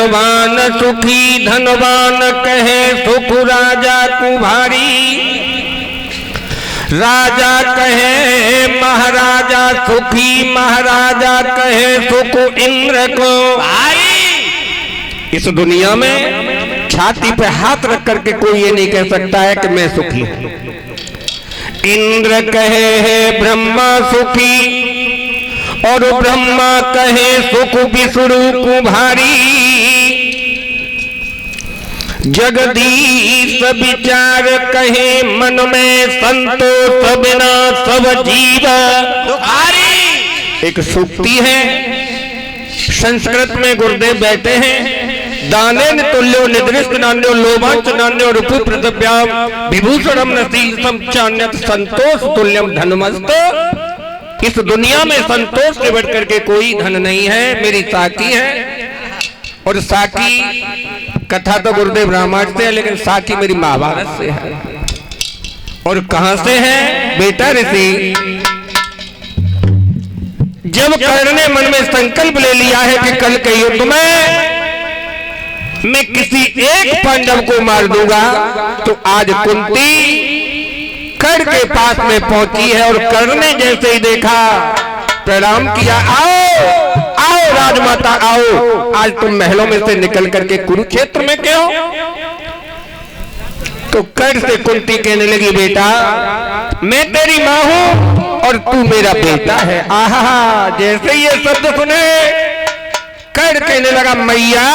धनवान सुखी धनवान कहे सुख राजा कुभारी, राजा कहे महाराजा सुखी महाराजा कहे सुख इंद्र को भाई। इस दुनिया में छाती पे हाथ रख करके कोई ये नहीं कह सकता है कि मैं सुखी हूं। इंद्र कहे है ब्रह्मा सुखी और ब्रह्मा कहे सुख विष्णु कुभारी, जगदीश विचार कहे मन में संतोष बिना सब जीव दुखारी। एक सूक्ति है संस्कृत में, गुरुदेव बैठे हैं, दानेन तुल्यो निद्रिष्ट नान्यो लोभांच नान्यो रूपु पृथिव्याम विभूषणम नशीलसम चान्यत संतोष तुल्यम धनमस्त। इस दुनिया में संतोष से बढ़कर के कोई धन नहीं है, मेरी साकी है। और साकी कथा तो गुरुदेव रामायण से है, लेकिन साकी मेरी महाभारत से है। और कहां से है? बेटा ऋषि, जब कर्ण ने मन में संकल्प ले लिया है कि कल के युद्ध में मैं किसी एक पांडव को मार दूंगा, तो आज कुंती कर्ण के पास में पहुंची है और कर्ण ने जैसे ही देखा प्रणाम किया, आओ आओ राजमाता आओ, आज तुम महलों में से निकल करके कुरुक्षेत्र में क्यों? तो कर्ण से कुंती कहने लगी, बेटा मैं तेरी मां हूं और तू मेरा बेटा है। आहा, जैसे ये शब्द सुने कर्ण कहने लगा, मैया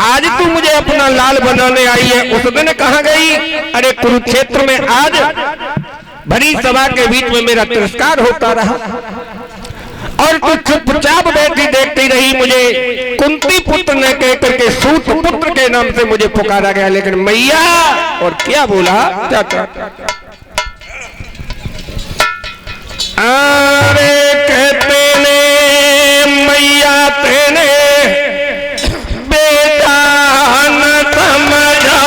आज तू मुझे अपना लाल बनाने आई है, उस दिन कहां गई? अरे कुरुक्षेत्र में आज भरी सभा के बीच में मेरा तिरस्कार होता रहा और तू चुपचाप बैठी देखती रही। मुझे कुंती पुत्र ने कह करके सूत पुत्र के नाम से मुझे पुकारा गया, लेकिन मैया और क्या बोला? अरे कहते ने मैया तेने बेटा न समझो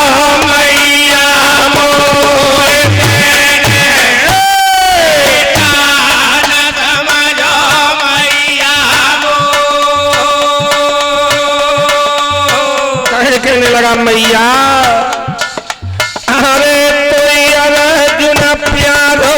मैया मोर, बेटा न समझो मैया मोर। कहने लगा, मैया अरे तो अर्जुन प्यारो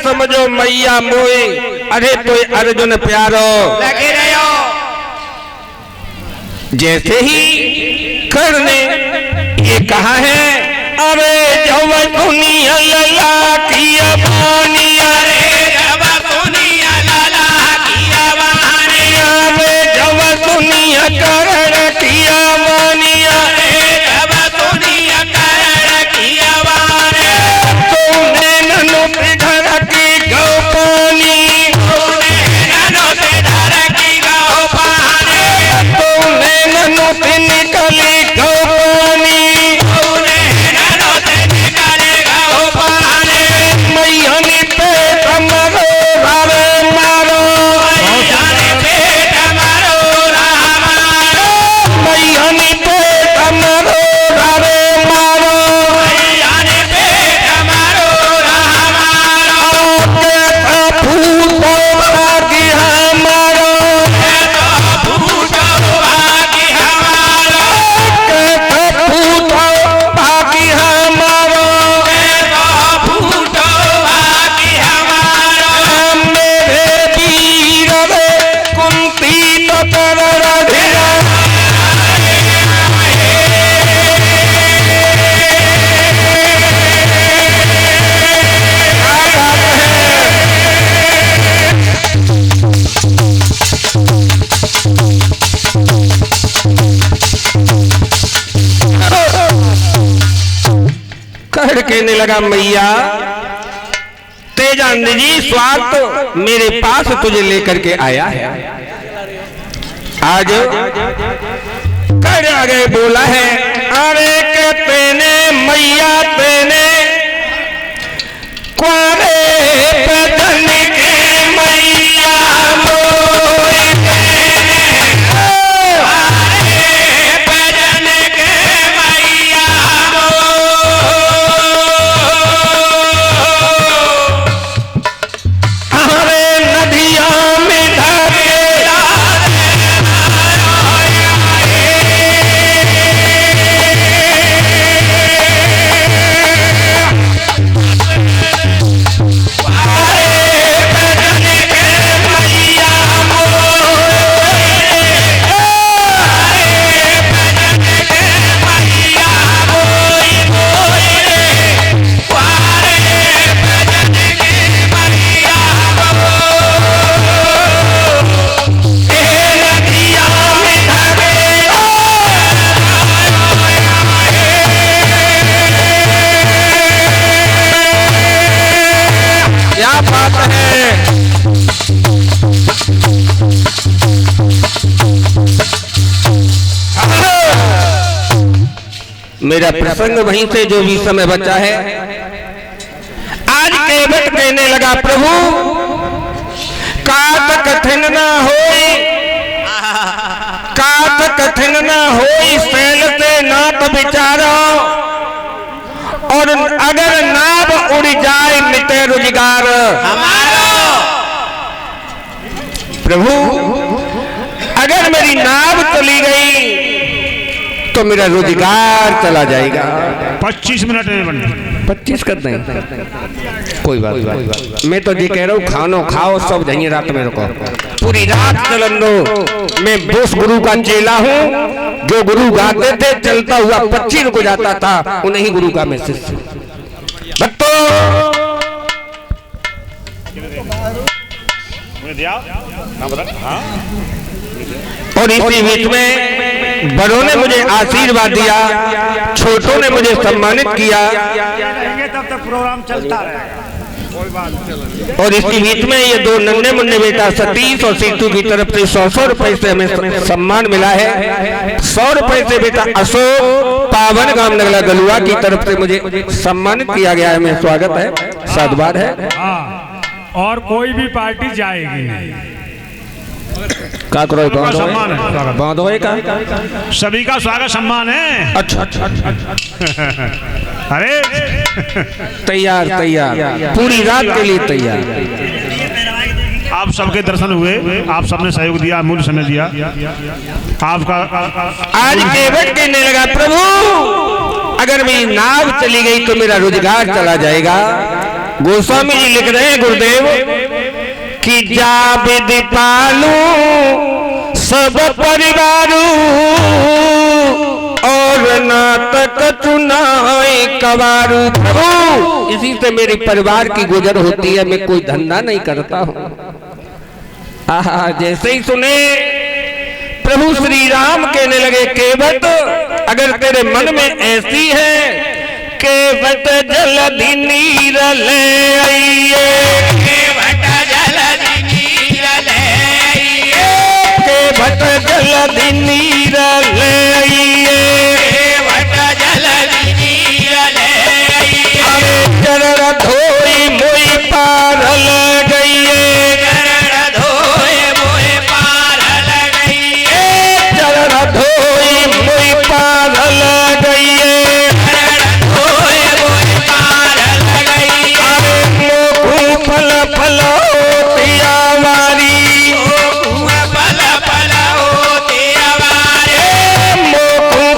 समझो मैया मोए, अरे तो अर्जुन प्यारो लगे रहो। जैसे ही कर्ण ने ये कहा है, अरे जब दुनिया लला किया पानी, अरे जब दुनिया लला किया पानी, अरे जब दुनिया कर्ण किया पानी, अरे जब दुनिया कर्ण किया पानी, तूने ननु पिधर की गौ पानी, तूने ननु पिधर की गौ पानी, तूने ननु से निकली गौ पानी, तूने ननु से निकली गौ पानी, मैया ने पे मारो मारो, मैया ने पे कहने लगा मैया तेजानंद जी स्वार्थ मेरे पास तुझे लेकर के आया है। आज कर आगे बोला है अरे के तेने मैया तेने क्वारे पदन के मैया मेरा प्रसंग वहीं से जो भी समय बचा है। आज केवट कहने लगा प्रभु कात कठिन न होई, कात कठिन न होई सैल से नात विचारो, और अगर नाव उड़ जाए मिटे रोजगार हमारा। प्रभु अगर मेरी नाव चली गई तो मेरा रोजगार चला जाएगा। 25 मिनट में 25 कर दें कोई बात। मैं तो जी कह रहा हूँ खानो खाओ सब जहीं रात में रुको, पूरी रात चलन दो। मैं बोस गुरु का चेला हूँ, जो गुरु गाते थे चलता हुआ 25 रुक जाता था, उन्हीं गुरु का मैं शिष्य। और इसी बीच में बड़ों ने मुझे आशीर्वाद दिया, छोटों ने मुझे सम्मानित किया, तब तक प्रोग्राम चलता रहेगा। और इसी बीच में ये दो नन्हे मुन्ने बेटा सतीश और सीतू की तरफ से 100 रुपए से हमें सम्मान मिला है। 100 रुपए से बेटा अशोक पावन गांव नगला गलुआ की तरफ से मुझे सम्मानित किया गया है। मैं स्वागत है, साधुवाद है। और कोई भी पार्टी जाएगी नहीं। का करो सम्मान है, बांधो का सभी का स्वागत सम्मान है। अच्छा अरे तैयार पूरी रात के लिए तैयार। आप सबके दर्शन हुए, आप सबने सहयोग दिया, अमूल्य समय दिया आपका। आज केवट कहने लगा प्रभु अगर मेरी नाव चली गई तो मेरा रोजगार चला जाएगा। गोस्वामी जी लिख रहे हैं गुरुदेव कि जा विधि पालू सब परिवारू, और नाटक चुनाए कवारू। प्रभु इसी से मेरे परिवार की गुजर होती है, मैं कोई धंधा नहीं करता हूँ। आहा जैसे ही सुने प्रभु श्री राम कहने लगे केवट अगर तेरे मन में ऐसी है, केवट जलधि नीर ले आइए, केवट जलधि नीर ले आइए, केवट जलधि नीर ले आइए, केवट जलधि नीर ले आइए। अरे चरण धोई मोई पार लग गइए, चरण धोए मोई पार लग गइए, चरण धोई मोई पार लग गइए, फल फल होती आवारी, फल फल होती आवारी, मोकू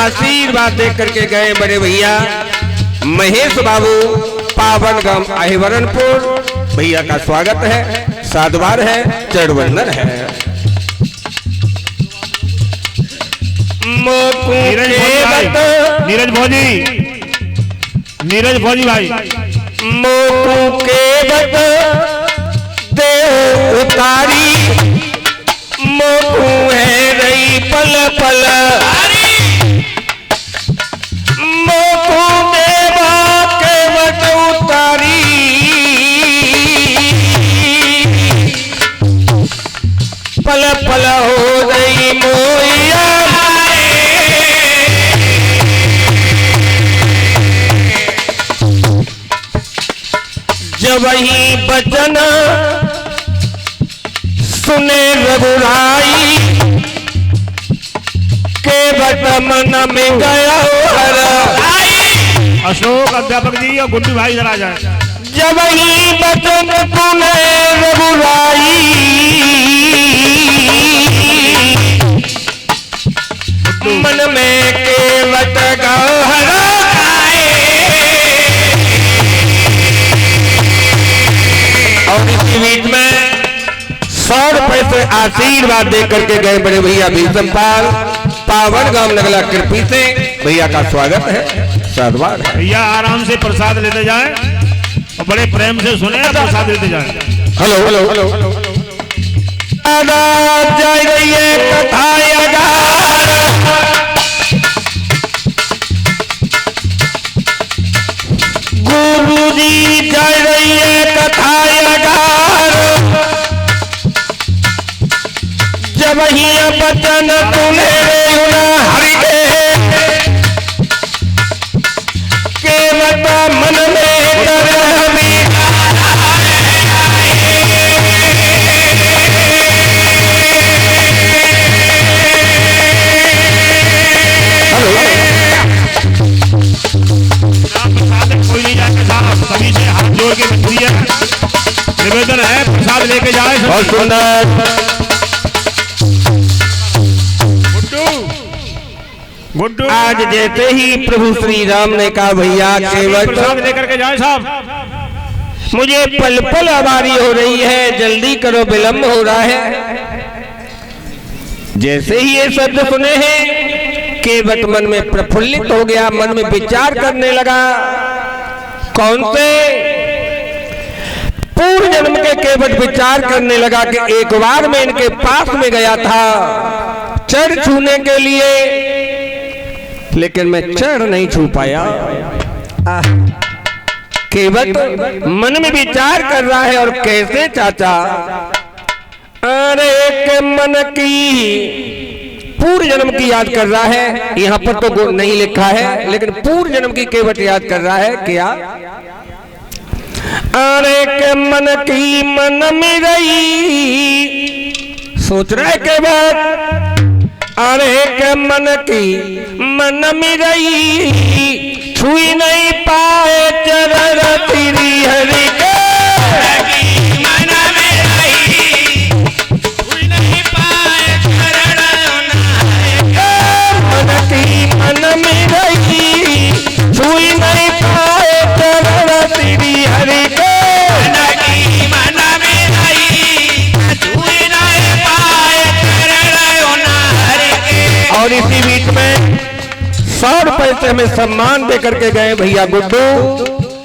आशीर्वाद दे करके गए बड़े भैया महेश बाबू पावन गांव अहिवरनपुर। भैया का स्वागत है, साधुवार है, चरणवंदन है। नीरज भोजी भाई मोकू के बत देव उतारी, मोकू है रही पल पल, मोकू देवा के बत उतारी, पल पल हो गई मोइया। जब वही बचन सुने रघुराई, के बट मन में गया हर। अशोक अध्यापक जी और गुड्डू भाई इधर आ जाए। जब वही बचन सुने रघुराई, मन में के बट गौहर। और इसी बीच में 100 रुपए से आशीर्वाद दे करके गए बड़े भैया भीषमपाल पावन गांव नगला कृपी से। भैया का स्वागत है, साधुवाद है। भैया आराम से प्रसाद लेते जाएं और बड़े प्रेम से सुने, प्रसाद लेते जाएं। हेलो हेलो हेलो जय रही है कथा गुरु जी, जय रही है कथा जब ही बचन तुले हरि के बता मन में कर कोई नहीं जाके साहब सभी से हाथ जोड़ के विनती है, निवेदन है प्रसाद लेके जाए। बहुत सुंदर। गुड्डू आज जैसे ही प्रभु श्री राम ने कहा भैया केवल प्रसाद लेकर के जाए साहब, मुझे पल पल आवारी हो रही है, जल्दी करो विलंब हो रहा है। जैसे ही ये शब्द सुने हैं केवट मन में प्रफुल्लित हो गया, मन में विचार करने लगा। कौन से पूर्व जन्म के केवट विचार करने लगा कि एक बार मैं इनके पास में गया था चरण छूने के लिए, लेकिन मैं चरण नहीं छू पाया। केवट मन में विचार कर रहा है और कैसे चाचा, अरे के मन की पूर्व जन्म की याद कर रहा है। यहाँ पर तो नहीं लिखा है, लेकिन पूर्व जन्म की केवट याद कर रहा है। क्या अरे के मन की मन में रही, सोच रहा है केवट, अरे के मन की मन में रही, छुई नहीं पाए चरण तेरी हरि के मन में रही, छुई नहीं पाए चरण मन की मन में रही, छुई नहीं पाए चरण तेरी हरि के मन में रही, छुई नहीं पाए चरण हरि के। और इसी बीच में 100 रुपए से हमें सम्मान दे करके गए भैया गुड्डू।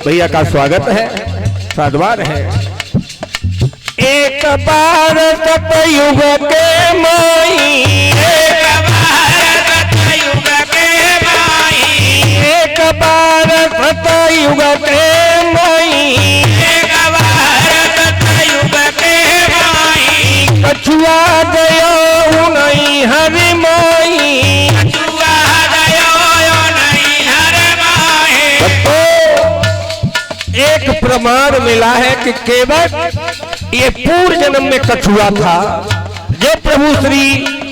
भैया का स्वागत है, साधुवाद है। एक बार सतयुग के माई, एक बार सतयुग के माई, एक बार सतयुग के माई, एक बार सतयुग के माई, कछुआ गयो नहीं हरि माई, कछुआ गयो नहीं हरि माई। एक प्रमाण मिला है कि केवल ये पूर्व जन्म में कछुआ था जो प्रभु श्री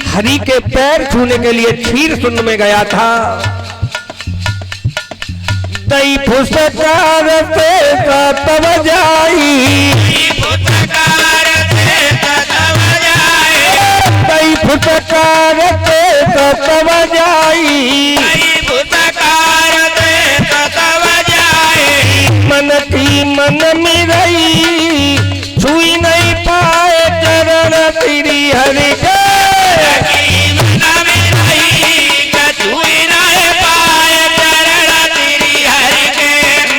हरि के पैर छूने के लिए क्षीर सुन में गया था। दई फुसकार से तब जाई, दई फुसकार से तब जाई, मन मिरई छुई नहीं पाए चरण तेरी हरि के।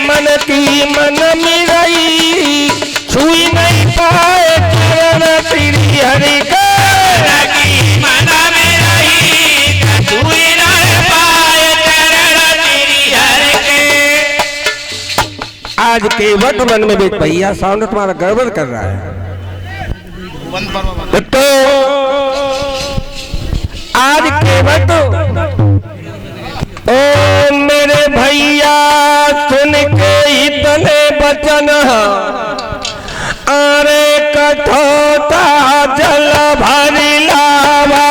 मन की मन मिरई छुई नहीं पाए चरण तेरी हरि के। आज केवट मन में बेच भैया साउंड तुम्हारा गड़बड़ कर रहा है। तो आज केवट ओ मेरे भैया सुन के इतने वचन अरे कठोता जल भरी लावा।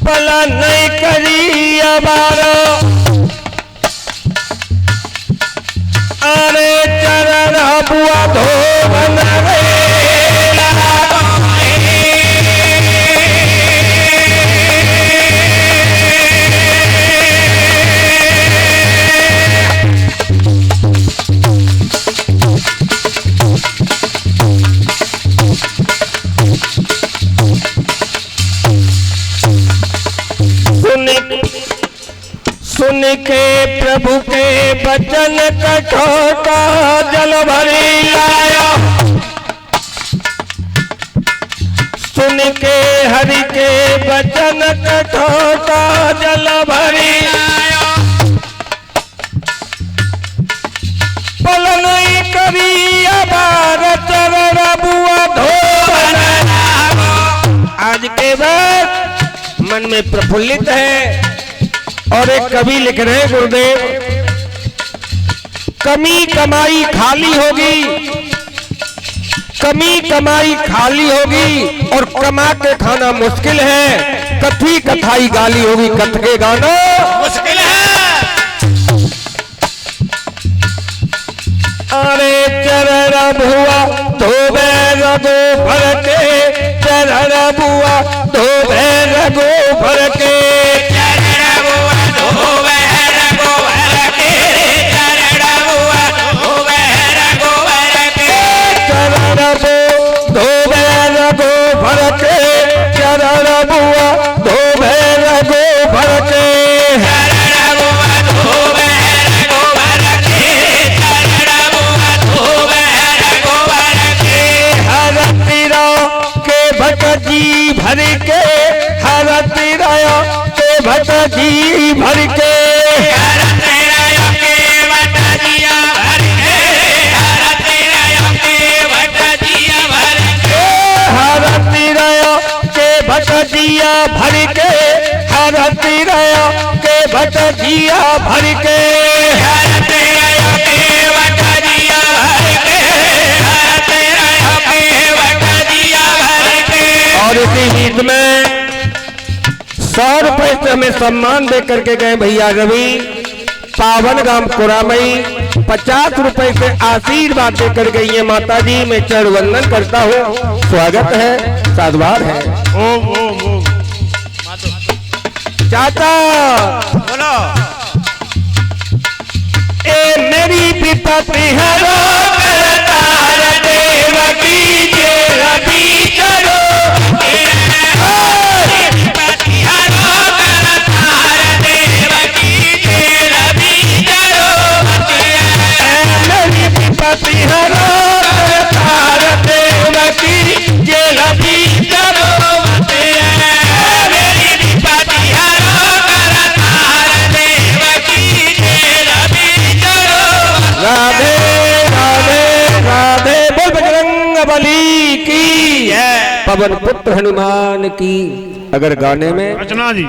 भला नहीं करी अबारो अरे चरण बुआ धोवन रे। सुन के प्रभु के वचन कठोता जल भरी लाया। सुन के हरि के वचन कठोता जल भरी लाया। पल नहीं करी अबार चरण बुआ धोवन। आज के बाद मन में प्रफुल्लित है और एक कवि लिख रहे हैं गुरुदेव, कमी कमाई खाली होगी, कमी कमाई खाली होगी और कमा के खाना मुश्किल है। कथी कथाई गाली होगी, कथ के गाना मुश्किल है। अरे चरण बुआ धोबे रघु भर के, चरण बुआ धोबे रघु भर के। भर के हर तेरा के भट जी भर के, हर तेरा के भट जिया भर के, हर तेरा के भट जिया भर के, हर तेरा के भट जिया भर के, हर तेरा के भट जिया भर के, हर तेरा के भट जिया भर के, हर तेरा के भट जिया भर के। और इसी गीत में 100 रुपए से हमें सम्मान दे करके गए भैया रवि पावन गांव कुरामई। 50 रुपए से आशीर्वाद दे कर गई है माता जी। मैं चरण वंदन करता हूँ, स्वागत है, साधुवाद है। ओम ओम ओम चाचा बोलो। ए मेरी विपत्ति हरो करतार देवकी के रवि चलो, पवन पुत्र हनुमान की। अगर गाने में रचना जी